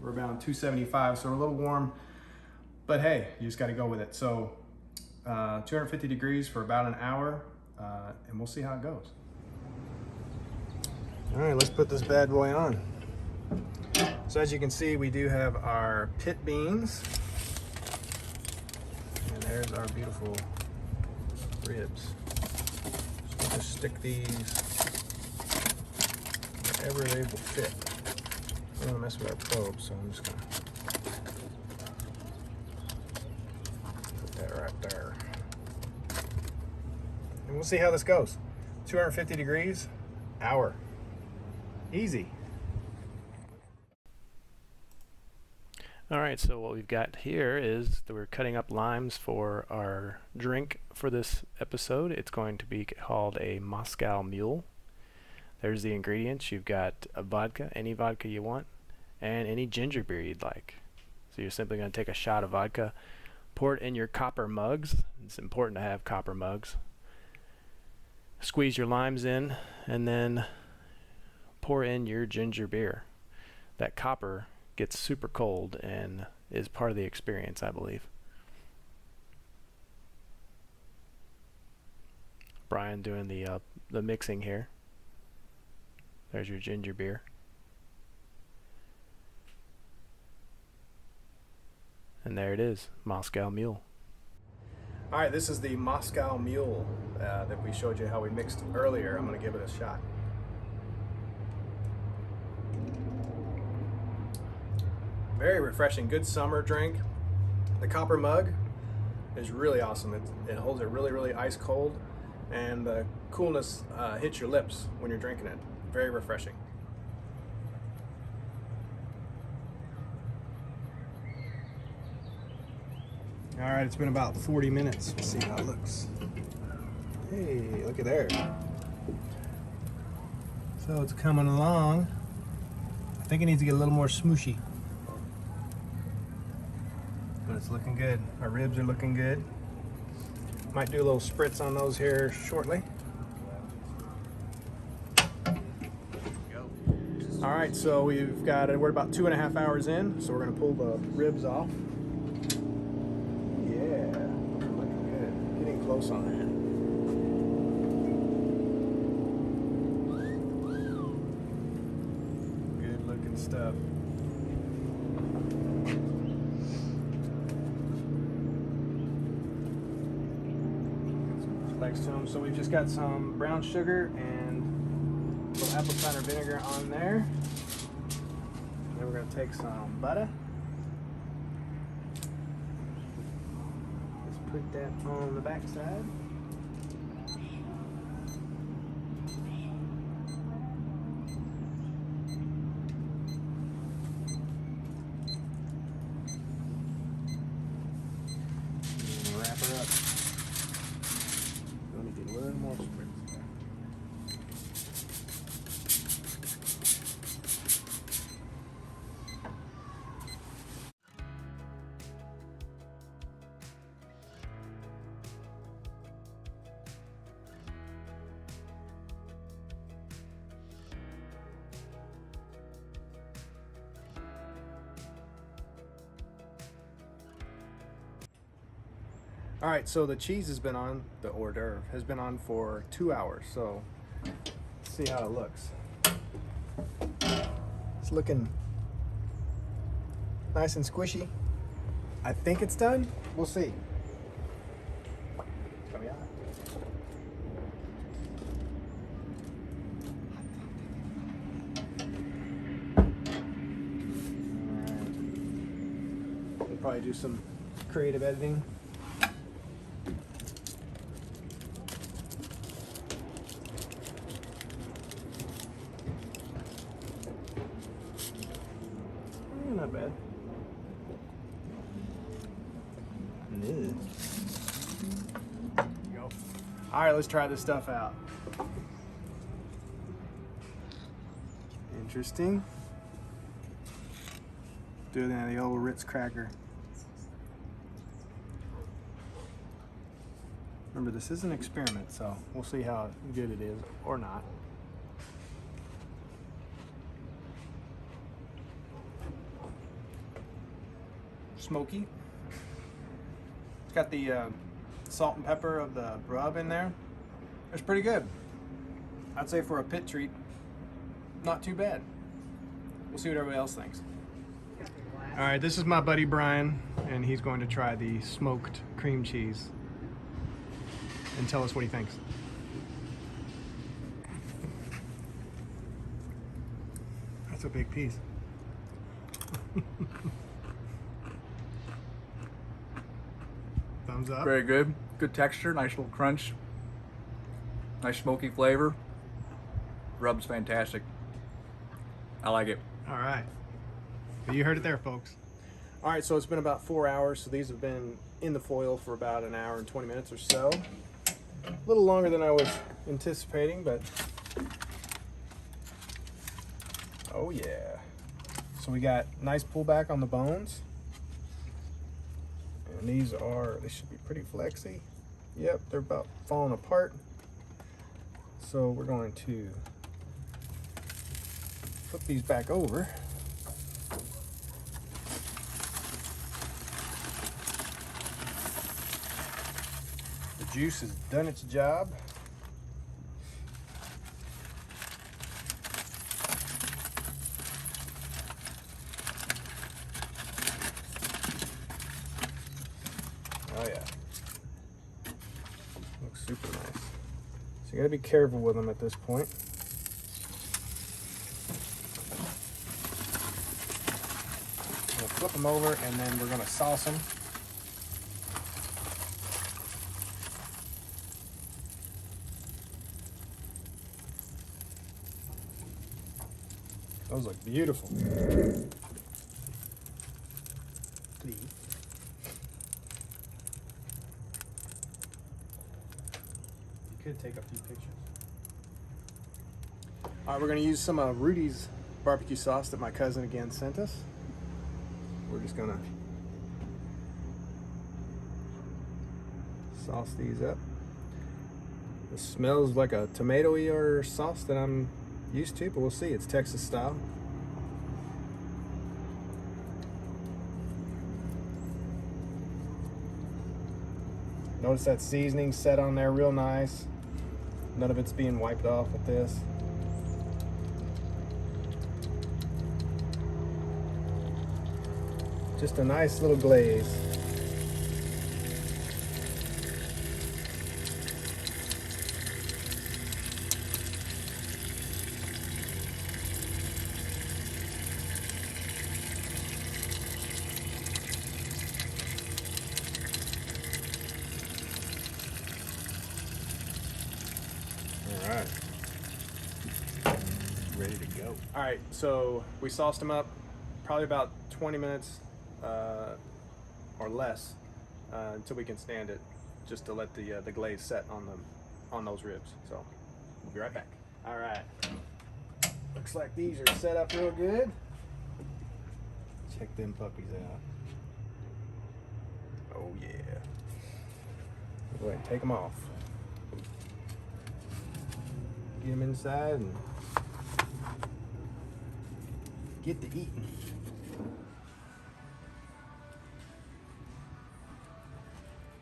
We're about 275, so we're a little warm, but hey, you just got to go with it. So 250 degrees for about an hour, and we'll see how it goes. All right, let's put this bad boy on. So as you can see, we do have our pit beans, and there's our beautiful ribs. So just stick these wherever they will fit. I don't want to mess with our probe, so I'm just gonna put that right there. And we'll see how this goes. 250 degrees, hour. Easy. All right, so what we've got here is that we're cutting up limes for our drink for this episode. It's going to be called a Moscow Mule. There's the ingredients. You've got a vodka, any vodka you want, and any ginger beer you'd like. So you're simply going to take a shot of vodka, pour it in your copper mugs. It's important to have copper mugs. Squeeze your limes in, and then pour in your ginger beer. That copper gets super cold and is part of the experience, I believe. Brian doing the mixing here. There's your ginger beer. And there it is, Moscow Mule. All right, this is the Moscow Mule that we showed you how we mixed earlier. I'm gonna give it a shot. Very refreshing, good summer drink. The copper mug is really awesome. It holds it really, really ice cold, and the coolness hits your lips when you're drinking it. Very refreshing. All right, it's been about 40 minutes. Let's see how it looks. Hey, look at there. So it's coming along. I think it needs to get a little more smooshy. But it's looking good. Our ribs are looking good. Might do a little spritz on those here shortly. All right, so we're about 2.5 hours in, so we're gonna pull the ribs off. Yeah, looking good. Getting close on that. Good looking stuff. Next to them. So we've just got some brown sugar and a little apple cider vinegar on there. Then we're going to take some butter. Let's put that on the back side. And wrap her up. Let me do a little more spritz. All right, so the cheese has been on, the hors d'oeuvre has been on for 2 hours, so let's see how it looks. It's looking nice and squishy. I think it's done. We'll see. It's gonna be hot. All right. We'll probably do some creative editing. Not bad. There you go. All right, let's try this stuff out. Interesting. Doing that, the old Ritz cracker. Remember, this is an experiment, so we'll see how good it is or not. smoky. It's got the salt and pepper of the rub in there. It's pretty good. I'd say for a pit treat, not too bad. We'll see what everybody else thinks. All right, this is my buddy Brian, and he's going to try the smoked cream cheese and tell us what he thinks. That's a big piece. Thumbs up. Very good. Good texture, nice little crunch. Nice smoky flavor. Rub's fantastic. I like it. All right. Well, you heard it there, folks. All right, so it's been about 4 hours. So these have been in the foil for about an hour and 20 minutes or so. A little longer than I was anticipating, but oh yeah. So we got nice pullback on the bones. And they should be pretty flexy. Yep, they're about falling apart. So we're going to flip these back over. The juice has done its job. Oh yeah. Looks super nice. So you gotta be careful with them at this point. I'm gonna flip them over and then we're gonna sauce them. Those look beautiful. Please. You could take a few pictures. All right, we're gonna use some of Rudy's barbecue sauce that my cousin again sent us. We're just gonna sauce these up. It smells like a tomatoey or sauce that I'm used to, but we'll see. It's Texas style. Notice that seasoning set on there real nice. None of it's being wiped off with this. Just a nice little glaze. All right. Ready to go. All right, so we sauced them up probably about 20 minutes or less until we can stand it, just to let the glaze set on those ribs. So we'll be right back. All right. Looks like these are set up real good. Check them puppies out. Oh yeah. Go ahead and take them off. Get them inside and get to eating.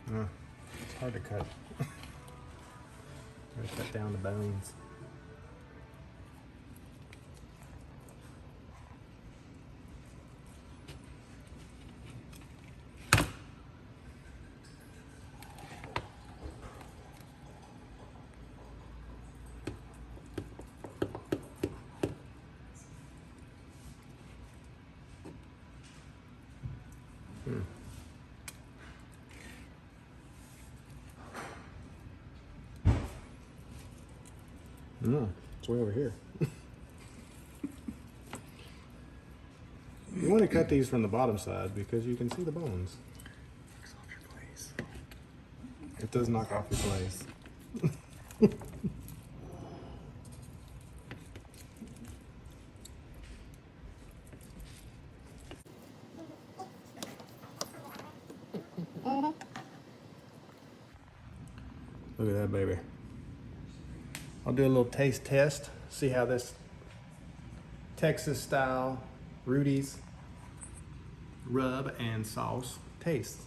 It's hard to cut. Gotta cut down the bones. No, it's way over here. You want to cut these from the bottom side because you can see the bones. Knocks off your glaze. It does knock off your glaze. Look at that baby. I'll do a little taste test, see how this Texas style Rudy's rub and sauce taste.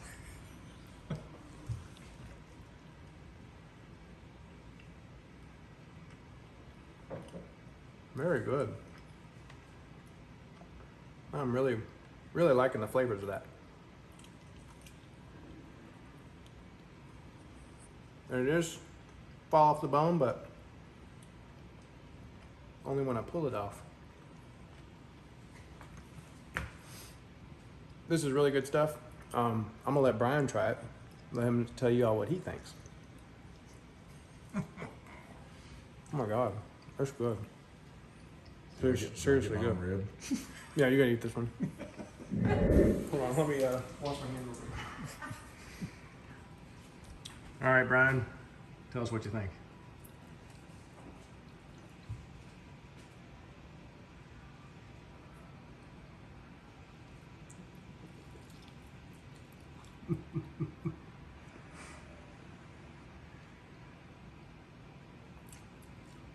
Very good. I'm really liking the flavors of that. And it is fall off the bone, but only when I pull it off. This is really good stuff. I'm gonna let Brian try it. Let him tell you all what he thinks. Oh my God, that's good. Seriously good. Rib. Yeah, you gotta eat this one. Hold on, let me wash my hands over here. All right, Brian, tell us what you think.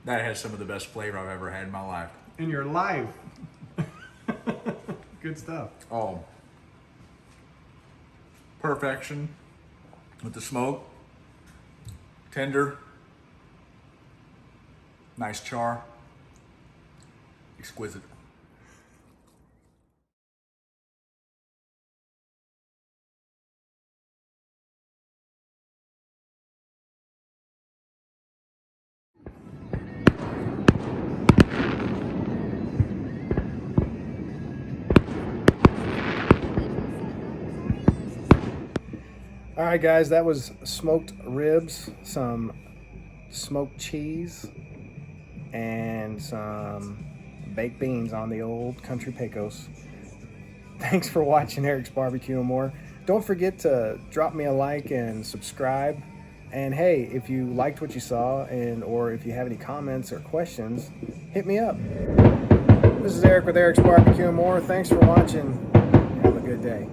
That has some of the best flavor I've ever had in my life. In your life. Good stuff. Oh, perfection with the smoke, tender, nice char, exquisite. All right, guys, that was smoked ribs, some smoked cheese, and some baked beans on the old country Pecos. Thanks for watching Eric's Barbecue and More. Don't forget to drop me a like and subscribe. And hey, if you liked what you saw or if you have any comments or questions, hit me up. This is Eric with Eric's Barbecue and More. Thanks for watching. Have a good day.